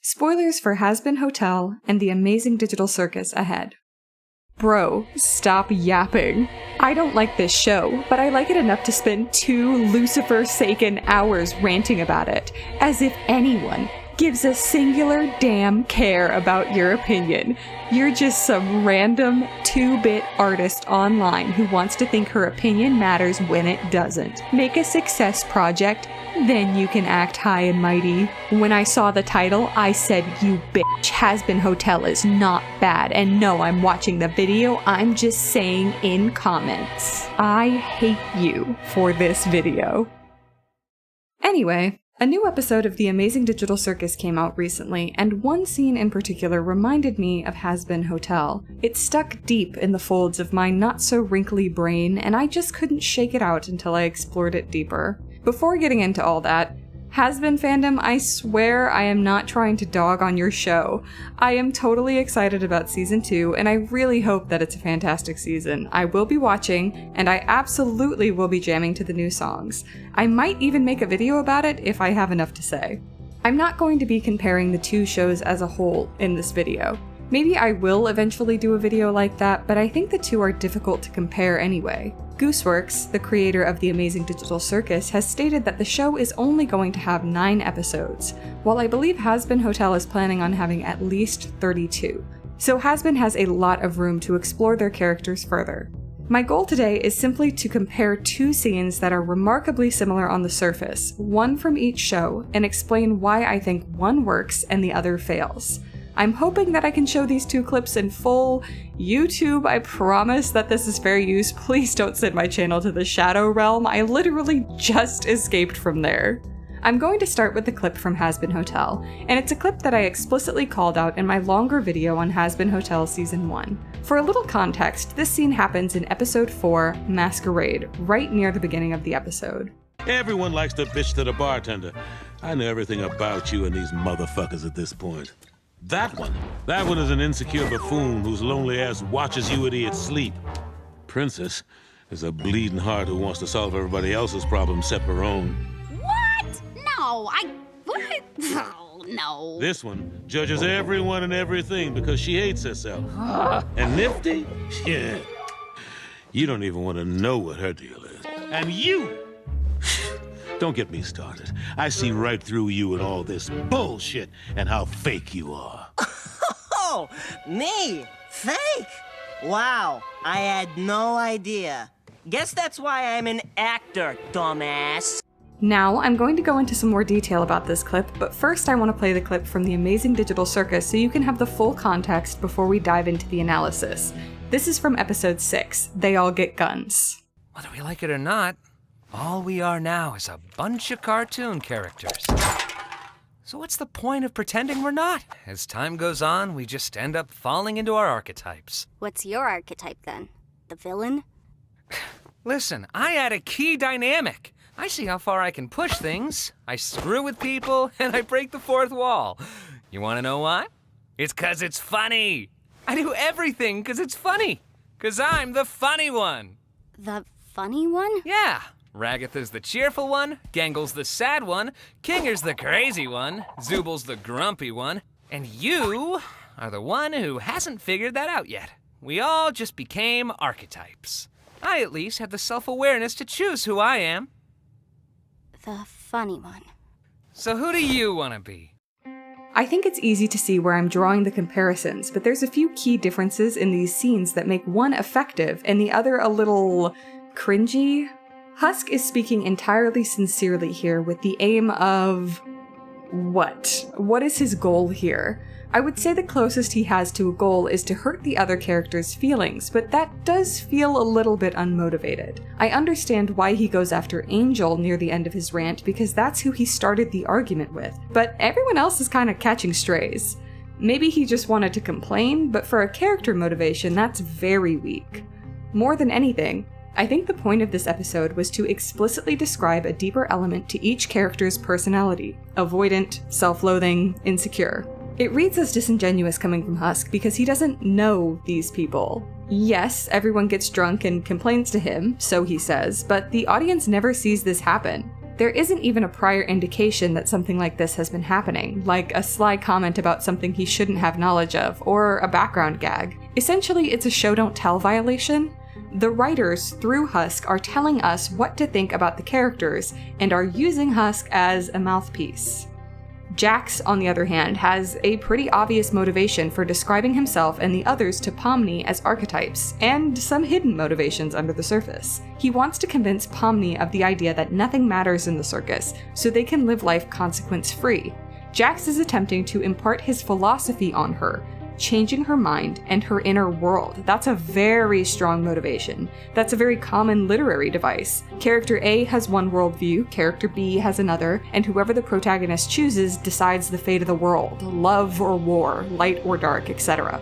Spoilers for Hazbin Hotel and the amazing digital circus ahead. Bro, stop yapping. I don't like this show, but I like it enough to spend 2 Lucifer-saken hours ranting about it, as if anyone gives a singular damn care about your opinion. You're just some random 2-bit artist online who wants to think her opinion matters when it doesn't. Make a success project, then you can act high and mighty. When I saw the title, I said, you bitch, Hazbin Hotel is not bad, and no, I'm watching the video, I'm just saying in comments. I hate you for this video. Anyway, a new episode of The Amazing Digital Circus came out recently, and one scene in particular reminded me of Hazbin Hotel. It stuck deep in the folds of my not-so-wrinkly brain, and I just couldn't shake it out until I explored it deeper. Before getting into all that, Hazbin fandom, I swear I am not trying to dog on your show. I am totally excited about Season 2, and I really hope that it's a fantastic season. I will be watching, and I absolutely will be jamming to the new songs. I might even make a video about it if I have enough to say. I'm not going to be comparing the two shows as a whole in this video. Maybe I will eventually do a video like that, but I think the two are difficult to compare anyway. Gooseworks, the creator of The Amazing Digital Circus, has stated that the show is only going to have 9 episodes, while I believe Hazbin Hotel is planning on having at least 32. So Hazbin has a lot of room to explore their characters further. My goal today is simply to compare 2 scenes that are remarkably similar on the surface, one from each show, and explain why I think one works and the other fails. I'm hoping that I can show these 2 clips in full. YouTube, I promise that this is fair use. Please don't send my channel to the Shadow Realm. I literally just escaped from there. I'm going to start with the clip from Hazbin Hotel, and it's a clip that I explicitly called out in my longer video on Hazbin Hotel Season 1. For a little context, this scene happens in Episode 4, Masquerade, right near the beginning of the episode. Everyone likes to bitch to the bartender. I know everything about you and these motherfuckers at this point. That one is an insecure buffoon whose lonely ass watches you idiots sleep. Princess is a bleeding heart who wants to solve everybody else's problems except her own. What? No, what? Oh, no. This one judges everyone and everything because she hates herself. And Nifty? Yeah. You don't even want to know what her deal is. And you! Don't get me started. I see right through you and all this bullshit and how fake you are. Oh, me? Fake? Wow, I had no idea. Guess that's why I'm an actor, dumbass. Now, I'm going to go into some more detail about this clip, but first I want to play the clip from The Amazing Digital Circus so you can have the full context before we dive into the analysis. This is from Episode 6, They All Get Guns. Whether we like it or not, all we are now is a bunch of cartoon characters. So what's the point of pretending we're not? As time goes on, we just end up falling into our archetypes. What's your archetype then? The villain? Listen, I add a key dynamic. I see how far I can push things. I screw with people, and I break the 4th wall. You want to know why? It's 'cause it's funny. I do everything 'cause it's funny. 'Cause I'm the funny one. The funny one? Yeah. Ragatha's the cheerful one, Gangle's the sad one, Kinger's the crazy one, Zubal's the grumpy one, and you are the one who hasn't figured that out yet. We all just became archetypes. I at least have the self-awareness to choose who I am. The funny one. So who do you want to be? I think it's easy to see where I'm drawing the comparisons, but there's a few key differences in these scenes that make one effective and the other a little cringy. Husk is speaking entirely sincerely here with the aim of... what? What is his goal here? I would say the closest he has to a goal is to hurt the other character's feelings, but that does feel a little bit unmotivated. I understand why he goes after Angel near the end of his rant because that's who he started the argument with, but everyone else is kind of catching strays. Maybe he just wanted to complain, but for a character motivation, that's very weak. More than anything, I think the point of this episode was to explicitly describe a deeper element to each character's personality: avoidant, self-loathing, insecure. It reads as disingenuous coming from Husk because he doesn't know these people. Yes, everyone gets drunk and complains to him, so he says, but the audience never sees this happen. There isn't even a prior indication that something like this has been happening, like a sly comment about something he shouldn't have knowledge of, or a background gag. Essentially, it's a show-don't-tell violation. The writers, through Husk, are telling us what to think about the characters, and are using Husk as a mouthpiece. Jax, on the other hand, has a pretty obvious motivation for describing himself and the others to Pomni as archetypes, and some hidden motivations under the surface. He wants to convince Pomni of the idea that nothing matters in the circus, so they can live life consequence-free. Jax is attempting to impart his philosophy on her, changing her mind and her inner world. That's a very strong motivation. That's a very common literary device. Character A has one worldview, character B has another, and whoever the protagonist chooses decides the fate of the world, love or war, light or dark, etc.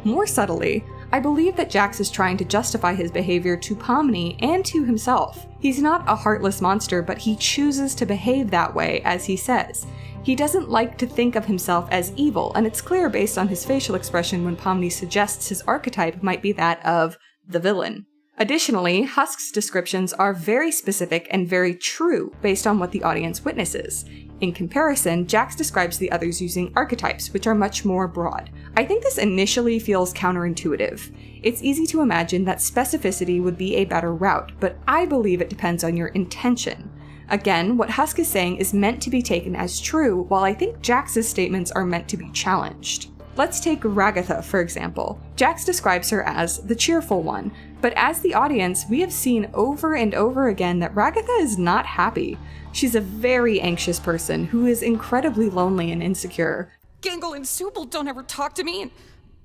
More subtly, I believe that Jax is trying to justify his behavior to Pomni and to himself. He's not a heartless monster, but he chooses to behave that way, as he says. He doesn't like to think of himself as evil, and it's clear based on his facial expression when Pomni suggests his archetype might be that of the villain. Additionally, Husk's descriptions are very specific and very true based on what the audience witnesses. In comparison, Jax describes the others using archetypes, which are much more broad. I think this initially feels counterintuitive. It's easy to imagine that specificity would be a better route, but I believe it depends on your intention. Again, what Husk is saying is meant to be taken as true, while I think Jax's statements are meant to be challenged. Let's take Ragatha, for example. Jax describes her as the cheerful one, but as the audience, we have seen over and over again that Ragatha is not happy. She's a very anxious person who is incredibly lonely and insecure. Gangle and Zubul don't ever talk to me, and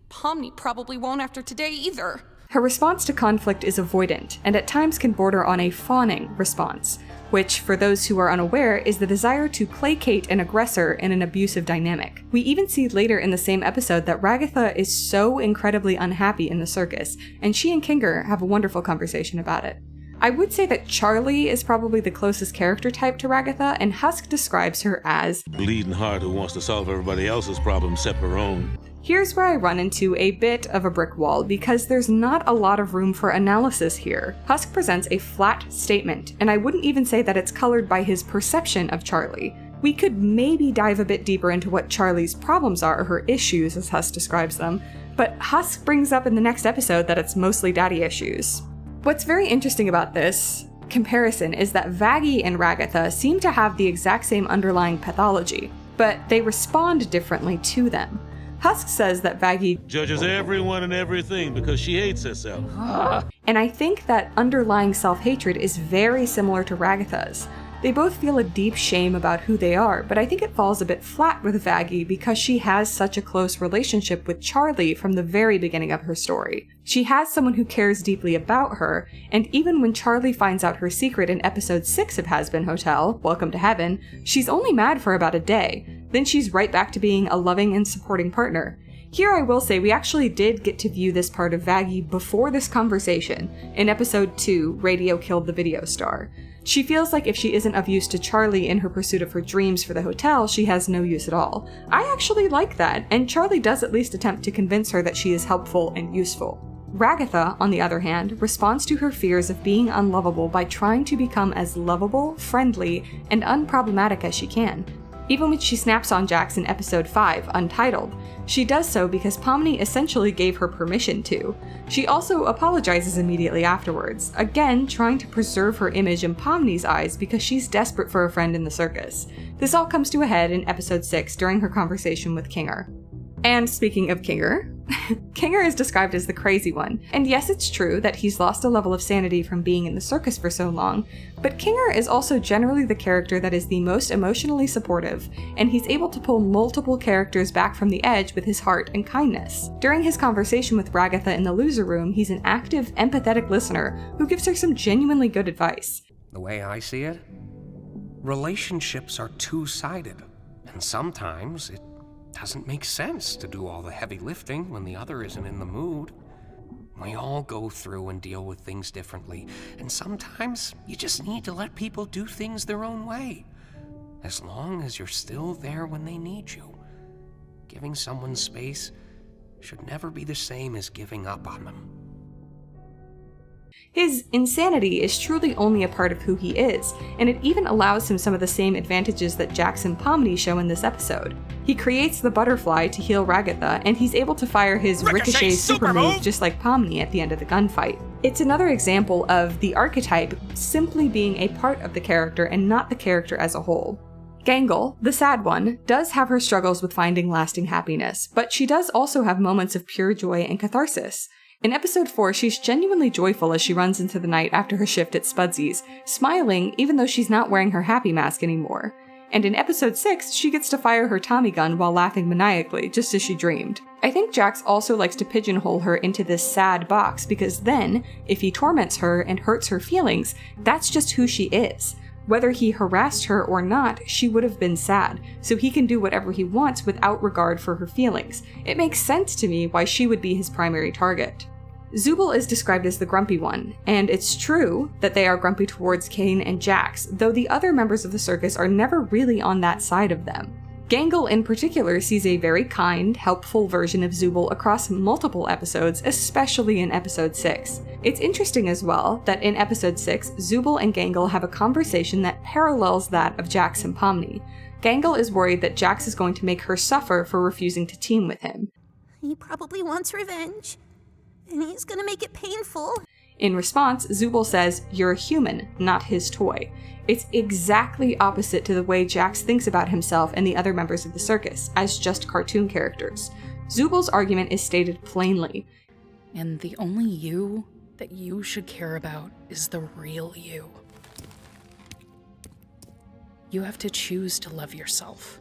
Pomni probably won't after today either. Her response to conflict is avoidant, and at times can border on a fawning response, which, for those who are unaware, is the desire to placate an aggressor in an abusive dynamic. We even see later in the same episode that Ragatha is so incredibly unhappy in the circus, and she and Kinger have a wonderful conversation about it. I would say that Charlie is probably the closest character type to Ragatha, and Husk describes her as bleeding heart who wants to solve everybody else's problems except her own. Here's where I run into a bit of a brick wall, because there's not a lot of room for analysis here. Husk presents a flat statement, and I wouldn't even say that it's colored by his perception of Charlie. We could maybe dive a bit deeper into what Charlie's problems are, or her issues as Husk describes them, but Husk brings up in the next episode that it's mostly daddy issues. What's very interesting about this comparison is that Vaggie and Ragatha seem to have the exact same underlying pathology, but they respond differently to them. Husk says that Vaggie judges everyone and everything because she hates herself. And I think that underlying self-hatred is very similar to Ragatha's. They both feel a deep shame about who they are, but I think it falls a bit flat with Vaggie because she has such a close relationship with Charlie from the very beginning of her story. She has someone who cares deeply about her, and even when Charlie finds out her secret in episode 6 of Hazbin Hotel, Welcome to Heaven, she's only mad for about a day. Then she's right back to being a loving and supporting partner. Here I will say we actually did get to view this part of Vaggie before this conversation. In episode 2, Radio Killed the Video Star. She feels like if she isn't of use to Charlie in her pursuit of her dreams for the hotel, she has no use at all. I actually like that, and Charlie does at least attempt to convince her that she is helpful and useful. Ragatha, on the other hand, responds to her fears of being unlovable by trying to become as lovable, friendly, and unproblematic as she can. Even when she snaps on Jax in episode 5, Untitled, she does so because Pomni essentially gave her permission to. She also apologizes immediately afterwards, again trying to preserve her image in Pomni's eyes because she's desperate for a friend in the circus. This all comes to a head in episode 6 during her conversation with Kinger. And speaking of Kinger, Kinger is described as the crazy one, and yes, it's true that he's lost a level of sanity from being in the circus for so long, but Kinger is also generally the character that is the most emotionally supportive, and he's able to pull multiple characters back from the edge with his heart and kindness. During his conversation with Ragatha in the loser room, he's an active, empathetic listener who gives her some genuinely good advice. The way I see it, relationships are two-sided, and sometimes it doesn't make sense to do all the heavy lifting when the other isn't in the mood. We all go through and deal with things differently, and sometimes you just need to let people do things their own way, as long as you're still there when they need you. Giving someone space should never be the same as giving up on them. His insanity is truly only a part of who he is, and it even allows him some of the same advantages that Jax and Pomni show in this episode. He creates the butterfly to heal Ragatha, and he's able to fire his Ricochet super move just like Pomni at the end of the gunfight. It's another example of the archetype simply being a part of the character and not the character as a whole. Gangle, the sad one, does have her struggles with finding lasting happiness, but she does also have moments of pure joy and catharsis. In episode 4, she's genuinely joyful as she runs into the night after her shift at Spudsy's, smiling even though she's not wearing her happy mask anymore. And in episode 6, she gets to fire her Tommy gun while laughing maniacally, just as she dreamed. I think Jax also likes to pigeonhole her into this sad box because then, if he torments her and hurts her feelings, that's just who she is. Whether he harassed her or not, she would have been sad, so he can do whatever he wants without regard for her feelings. It makes sense to me why she would be his primary target. Zooble is described as the grumpy one, and it's true that they are grumpy towards Kane and Jax, though the other members of the circus are never really on that side of them. Gangle in particular sees a very kind, helpful version of Zooble across multiple episodes, especially in episode 6. It's interesting as well that in episode 6, Zooble and Gangle have a conversation that parallels that of Jax and Pomni. Gangle is worried that Jax is going to make her suffer for refusing to team with him. He probably wants revenge. And he's gonna make it painful. In response, Zooble says, "You're a human, not his toy." It's exactly opposite to the way Jax thinks about himself and the other members of the circus, as just cartoon characters. Zooble's argument is stated plainly. And the only you that you should care about is the real you. You have to choose to love yourself.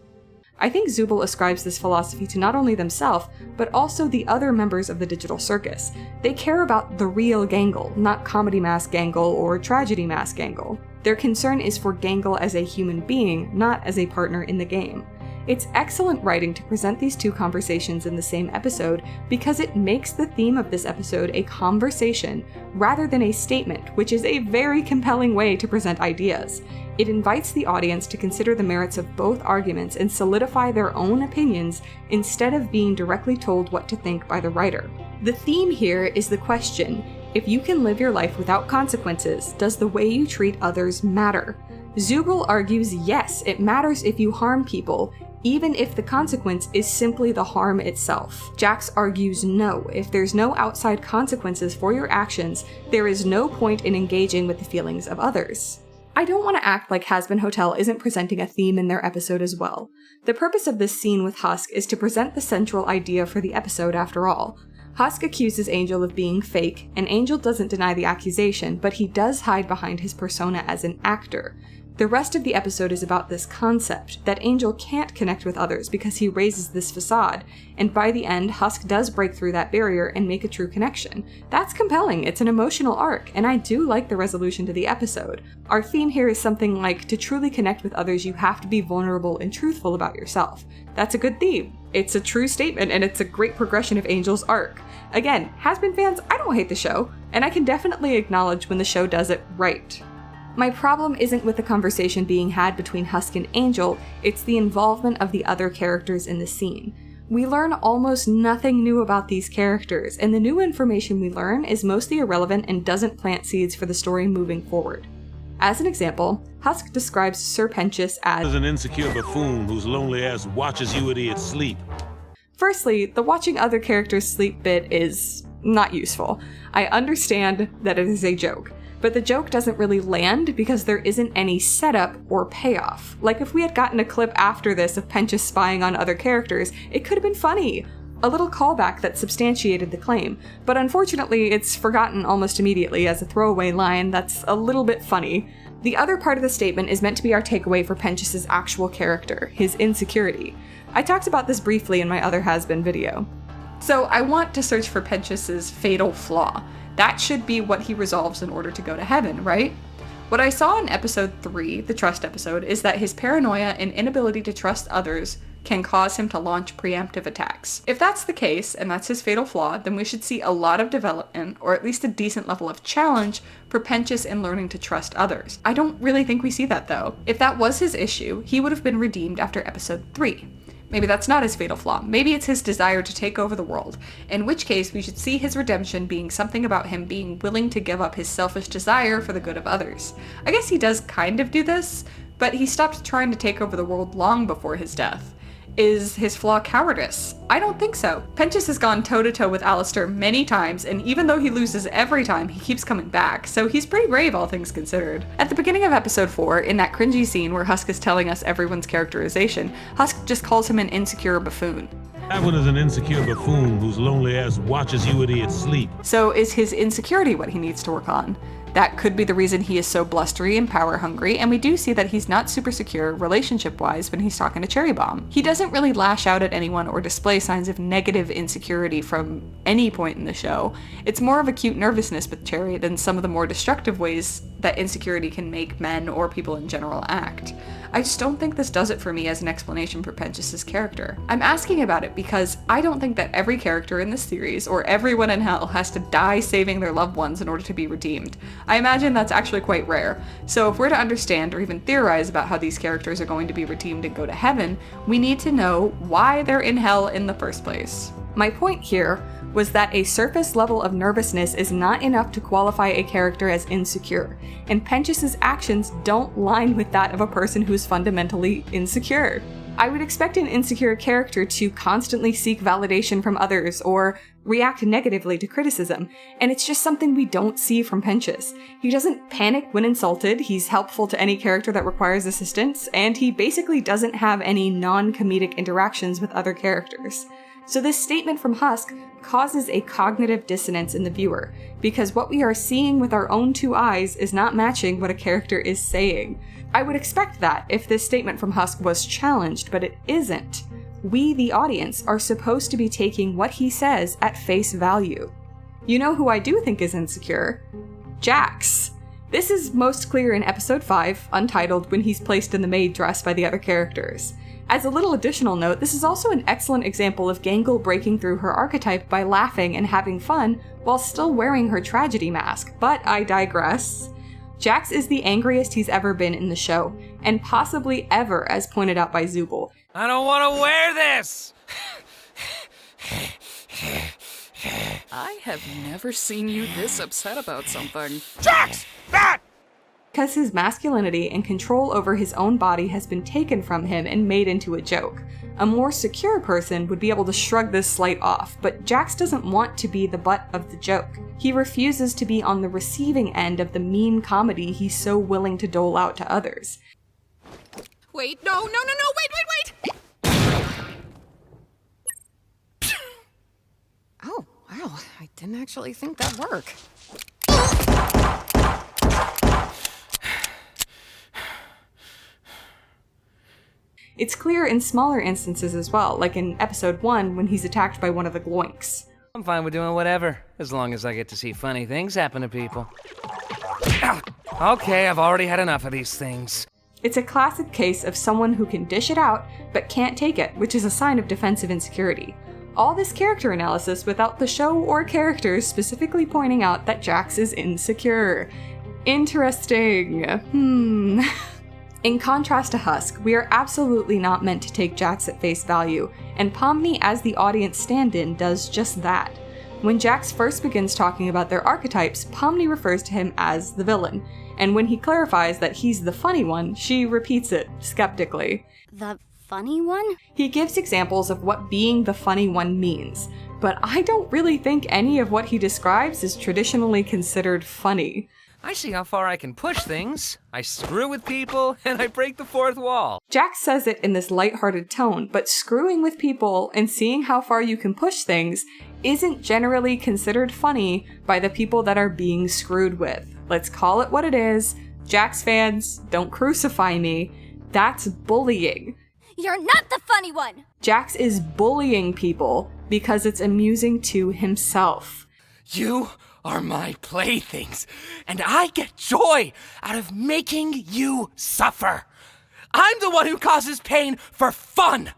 I think Zooble ascribes this philosophy to not only themselves, but also the other members of the digital circus. They care about the real Gangle, not comedy mask Gangle or tragedy mask Gangle. Their concern is for Gangle as a human being, not as a partner in the game. It's excellent writing to present these two conversations in the same episode because it makes the theme of this episode a conversation rather than a statement, which is a very compelling way to present ideas. It invites the audience to consider the merits of both arguments and solidify their own opinions instead of being directly told what to think by the writer. The theme here is the question: if you can live your life without consequences, does the way you treat others matter? Zooble argues yes, it matters if you harm people, even if the consequence is simply the harm itself. Jax argues no, if there's no outside consequences for your actions, there is no point in engaging with the feelings of others. I don't want to act like Hazbin Hotel isn't presenting a theme in their episode as well. The purpose of this scene with Husk is to present the central idea for the episode after all. Husk accuses Angel of being fake, and Angel doesn't deny the accusation, but he does hide behind his persona as an actor. The rest of the episode is about this concept, that Angel can't connect with others because he raises this facade, and by the end, Husk does break through that barrier and make a true connection. That's compelling, it's an emotional arc, and I do like the resolution to the episode. Our theme here is something like, to truly connect with others, you have to be vulnerable and truthful about yourself. That's a good theme. It's a true statement, and it's a great progression of Angel's arc. Again, Hazbin fans, I don't hate the show, and I can definitely acknowledge when the show does it right. My problem isn't with the conversation being had between Husk and Angel, it's the involvement of the other characters in the scene. We learn almost nothing new about these characters, and the new information we learn is mostly irrelevant and doesn't plant seeds for the story moving forward. As an example, Husk describes Sir Pentious as an insecure buffoon whose lonely ass watches you idiots sleep. Firstly, the watching other characters sleep bit is not useful. I understand that it is a joke, but the joke doesn't really land because there isn't any setup or payoff. Like if we had gotten a clip after this of Pentious spying on other characters, it could have been funny. A little callback that substantiated the claim, but unfortunately it's forgotten almost immediately as a throwaway line that's a little bit funny. The other part of the statement is meant to be our takeaway for Pentious's actual character, his insecurity. I talked about this briefly in my other Hazbin video. So I want to search for Pentious's fatal flaw. That should be what he resolves in order to go to heaven, right? What I saw in episode 3, the trust episode, is that his paranoia and inability to trust others can cause him to launch preemptive attacks. If that's the case, and that's his fatal flaw, then we should see a lot of development, or at least a decent level of challenge, for Pentious in learning to trust others. I don't really think we see that though. If that was his issue, he would have been redeemed after episode 3. Maybe that's not his fatal flaw. Maybe it's his desire to take over the world, in which case we should see his redemption being something about him being willing to give up his selfish desire for the good of others. I guess he does kind of do this, but he stopped trying to take over the world long before his death. Is his flaw cowardice? I don't think so. Pentious has gone toe-to-toe with Alistair many times, and even though he loses every time, he keeps coming back, so he's pretty brave, all things considered. At the beginning of episode 4, in that cringy scene where Husk is telling us everyone's characterization, Husk just calls him an insecure buffoon. That one is an insecure buffoon whose lonely ass watches you idiots sleep. So is his insecurity what he needs to work on? That could be the reason he is so blustery and power hungry, and we do see that he's not super secure relationship-wise when he's talking to Cherry Bomb. He doesn't really lash out at anyone or display signs of negative insecurity from any point in the show. It's more of a cute nervousness with Cherry than some of the more destructive ways that insecurity can make men or people in general act. I just don't think this does it for me as an explanation for Pentious's character. I'm asking about it because I don't think that every character in this series, or everyone in hell, has to die saving their loved ones in order to be redeemed. I imagine that's actually quite rare. So if we're to understand or even theorize about how these characters are going to be redeemed and go to heaven, we need to know why they're in hell in the first place. My point here was that a surface level of nervousness is not enough to qualify a character as insecure, and Pentius's actions don't line with that of a person who's fundamentally insecure. I would expect an insecure character to constantly seek validation from others or react negatively to criticism, and it's just something we don't see from Pentius. He doesn't panic when insulted, he's helpful to any character that requires assistance, and he basically doesn't have any non-comedic interactions with other characters. So this statement from Husk causes a cognitive dissonance in the viewer, because what we are seeing with our own two eyes is not matching what a character is saying. I would expect that if this statement from Husk was challenged, but it isn't. We, the audience, are supposed to be taking what he says at face value. You know who I do think is insecure? Jax. This is most clear in episode 5, Untitled, when he's placed in the maid dress by the other characters. As a little additional note, this is also an excellent example of Gangle breaking through her archetype by laughing and having fun while still wearing her tragedy mask, but I digress. Jax is the angriest he's ever been in the show, and possibly ever, as pointed out by Zooble. I don't want to wear this! I have never seen you this upset about something. Jax! That! Because his masculinity and control over his own body has been taken from him and made into a joke. A more secure person would be able to shrug this slight off, but Jax doesn't want to be the butt of the joke. He refuses to be on the receiving end of the mean comedy he's so willing to dole out to others. Wait, no, wait! Oh, wow, I didn't actually think that'd work. It's clear in smaller instances as well, like in episode 1 when he's attacked by one of the Gloinks. I'm fine with doing whatever, as long as I get to see funny things happen to people. Okay, I've already had enough of these things. It's a classic case of someone who can dish it out, but can't take it, which is a sign of defensive insecurity. All this character analysis without the show or characters specifically pointing out that Jax is insecure. Interesting. In contrast to Husk, we are absolutely not meant to take Jax at face value, and Pomni as the audience stand-in does just that. When Jax first begins talking about their archetypes, Pomni refers to him as the villain, and when he clarifies that he's the funny one, she repeats it skeptically. The funny one? He gives examples of what being the funny one means, but I don't really think any of what he describes is traditionally considered funny. I see how far I can push things. I screw with people, and I break the fourth wall. Jax says it in this lighthearted tone, but screwing with people and seeing how far you can push things isn't generally considered funny by the people that are being screwed with. Let's call it what it is. Jax fans, don't crucify me. That's bullying. You're not the funny one! Jax is bullying people because it's amusing to himself. You are my playthings, and I get joy out of making you suffer. I'm the one who causes pain for fun.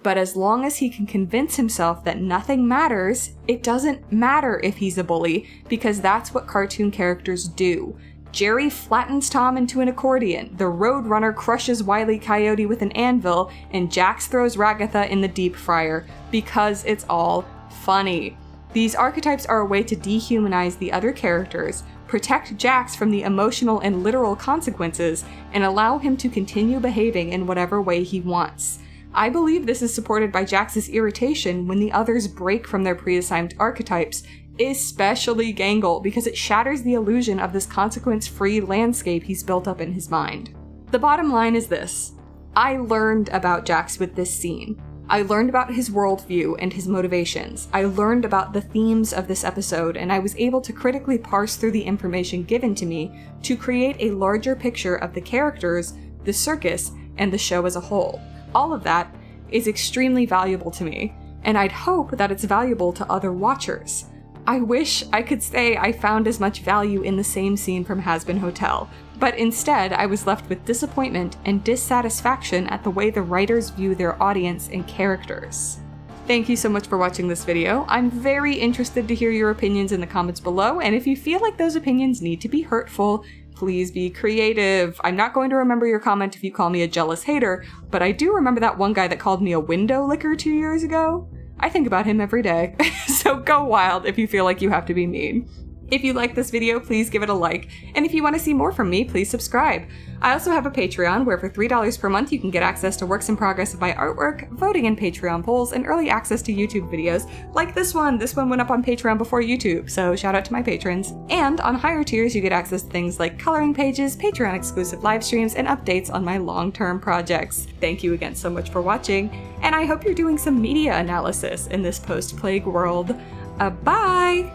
But as long as he can convince himself that nothing matters, it doesn't matter if he's a bully, because that's what cartoon characters do. Jerry flattens Tom into an accordion, the Roadrunner crushes Wile E. Coyote with an anvil, and Jax throws Ragatha in the deep fryer, because it's all funny. These archetypes are a way to dehumanize the other characters, protect Jax from the emotional and literal consequences, and allow him to continue behaving in whatever way he wants. I believe this is supported by Jax's irritation when the others break from their pre-assigned archetypes, especially Gangle, because it shatters the illusion of this consequence-free landscape he's built up in his mind. The bottom line is this. I learned about Jax with this scene. I learned about his worldview and his motivations. I learned about the themes of this episode, and I was able to critically parse through the information given to me to create a larger picture of the characters, the circus, and the show as a whole. All of that is extremely valuable to me, and I'd hope that it's valuable to other watchers. I wish I could say I found as much value in the same scene from Hazbin Hotel, but instead I was left with disappointment and dissatisfaction at the way the writers view their audience and characters. Thank you so much for watching this video. I'm very interested to hear your opinions in the comments below, and if you feel like those opinions need to be hurtful, please be creative. I'm not going to remember your comment if you call me a jealous hater, but I do remember that one guy that called me a window licker 2 years ago. I think about him every day, so go wild if you feel like you have to be mean. If you like this video, please give it a like, and if you want to see more from me, please subscribe. I also have a Patreon where for $3 per month you can get access to works in progress of my artwork, voting in Patreon polls, and early access to YouTube videos, like this one. This one went up on Patreon before YouTube, so shout out to my patrons. And on higher tiers you get access to things like coloring pages, Patreon exclusive live streams, and updates on my long-term projects. Thank you again so much for watching, and I hope you're doing some media analysis in this post-plague world. Bye!